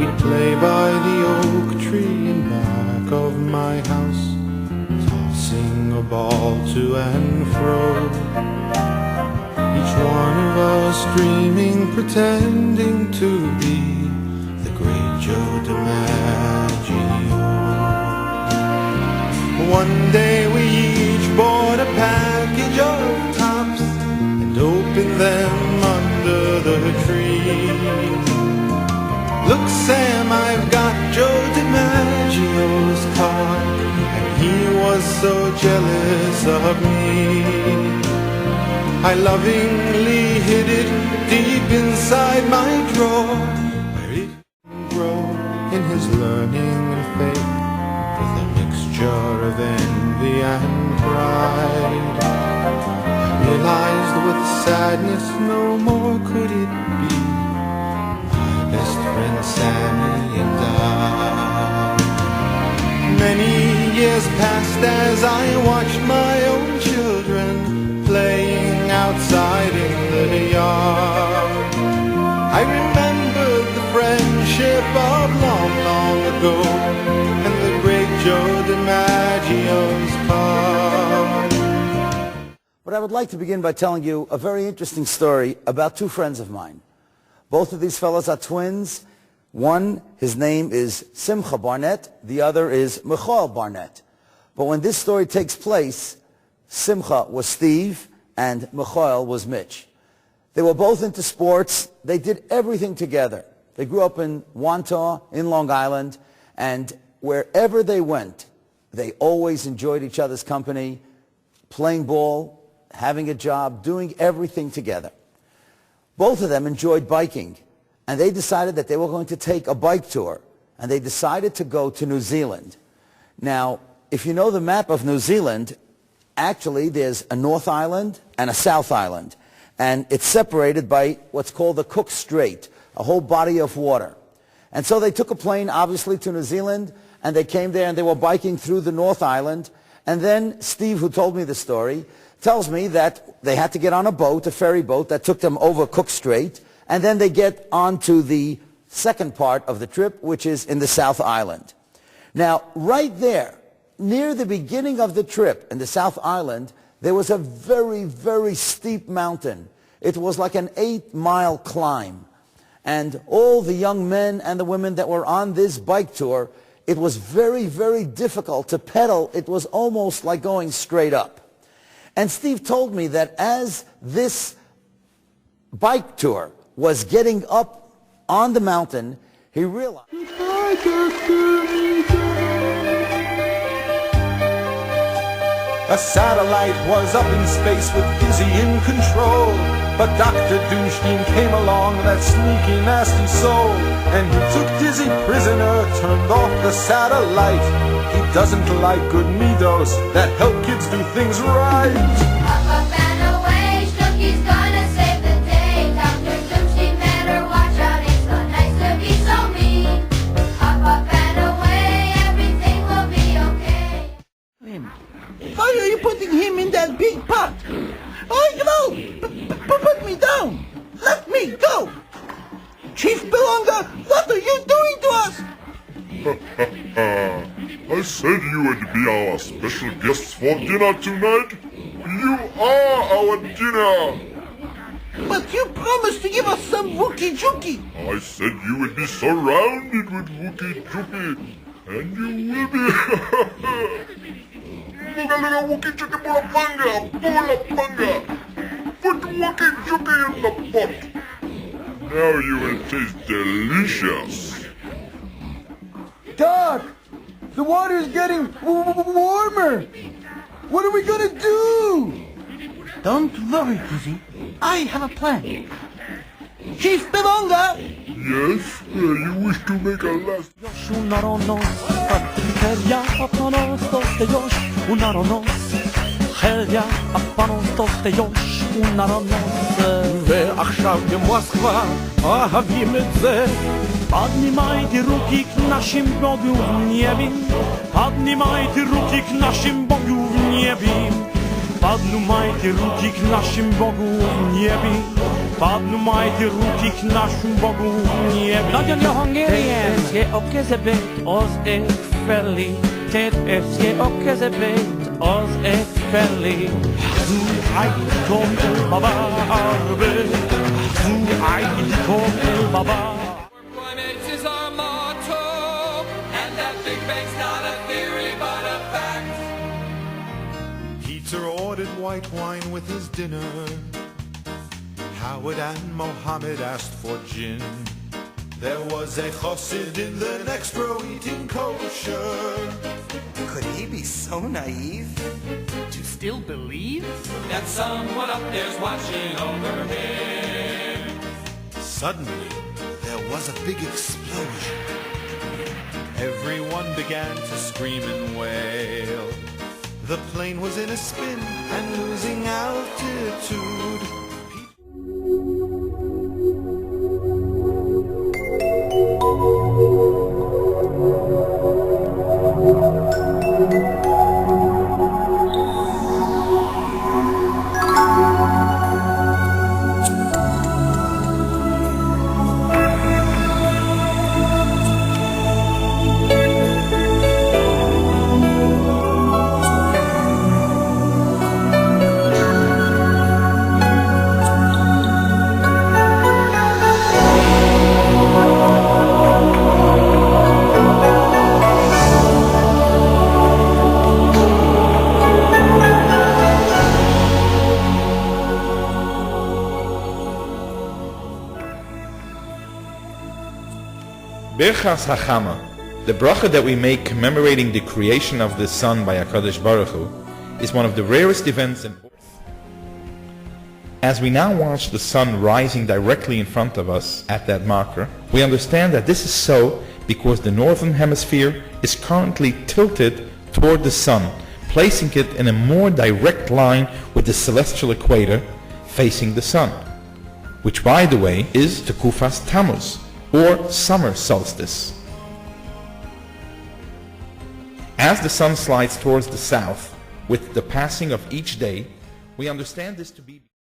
We'd play by the oak tree in back of my house, tossing a ball to and fro, each one of us dreaming, pretending to be the great Joe DiMaggio. One day we each bought a package of tops and opened them under the tree. Look, Sam, I've got Joe DiMaggio's card, and he was so jealous of me. I lovingly hid it deep inside my drawer, where it can grow in his learning and faith, with a mixture of envy and pride. I realized with sadness no more could it be my best friend Sammy and I. Many years passed as I watched my own children playing outside in the yard. I remembered the friendship of long, long ago, and the great Joe DiMaggio's card. But I would like to begin by telling you a very interesting story about two friends of mine. Both of these fellows are twins. One, his name is Simcha Barnett. The other is Michael Barnett. But when this story takes place, Simcha was Steve and Michael was Mitch. They were both into sports. They did everything together. They grew up in Wantagh in Long Island, and wherever they went, they always enjoyed each other's company, playing ball, having a job, doing everything together. Both of them enjoyed biking, and they decided that they were going to take a bike tour, and they decided to go to New Zealand. Now, if you know the map of New Zealand, actually there's a North Island and a South Island, and it's separated by what's called the Cook Strait, a whole body of water. And so they took a plane, obviously, to New Zealand, and they came there and they were biking through the North Island. And then Steve, who told me the story, tells me that they had to get on a boat, a ferry boat, that took them over Cook Strait, and then they get onto the second part of the trip, which is in the South Island. Now, right there, near the beginning of the trip in the South Island, there was a very, very steep mountain. It was like an 8-mile climb. And all the young men and the women that were on this bike tour, it was very, very difficult to pedal. It was almost like going straight up. And Steve told me that as this bike tour was getting up on the mountain, he realized a satellite was up in space with Dizzy in control. But Dr. Doomstein came along, that sneaky, nasty soul, and he took Dizzy prisoner, turned off the satellite. He doesn't like good needles that help kids do things right. Up and away, Snooky's gonna save the day. Dr. Doomstein better watch out, it's not nice to be so mean. Up and away, everything will be okay. Why are you putting him in that big pot? Oh, no! Put me down! Let me go! Chief Belonga, what are you doing to us? I said you would be our special guests for dinner tonight. You are our dinner. But you promised to give us some Wookie Jookie. I said you would be surrounded with Wookie Jookie. And you will be. Look, Wookie Jookie Pulapanga. Put Wookie Jookie in the pot. Now you will taste delicious. Doc, the water's getting warmer. What are we gonna do? Don't worry, Dizzy. I have a plan. Chief Belonga! Yes, you wish to make a last... ועכשיו במוסקבה אוהבים את זה. Поднимайте руки к нашим Богу в небе, поднимайте руки к нашим Богу в небе, поднимайте руки к нашим Богу в небе, Padnumajte ruki k naszym Bogu w niebie. Nagyon jó hangérjen! Te a kezebét az ég felé, tedd ezt a kezebét az ég felé. Zuállítom el babárbe, zuállítom el babár. 1-8 is our motto, and that Big Bang's not a theory but a fact. Peter ordered white wine with his dinner. Howard and Mohammed asked for gin. There was a chassid in the next row eating kosher. Could he be so naive to still believe That someone up there's watching over him. Suddenly, there was a big explosion. Everyone began to scream and wail. The plane was in a spin and losing altitude. Birchas Hachama, the bracha that we make commemorating the creation of the sun by HaKadosh Baruch Hu, is one of the rarest events in earth. As we now watch the sun rising directly in front of us at that marker, we understand that this is so because the northern hemisphere is currently tilted toward the sun, placing it in a more direct line with the celestial equator facing the sun, which by the way is Tekufas Tammuz, or summer solstice. As the sun slides towards the south with the passing of each day, we understand this to be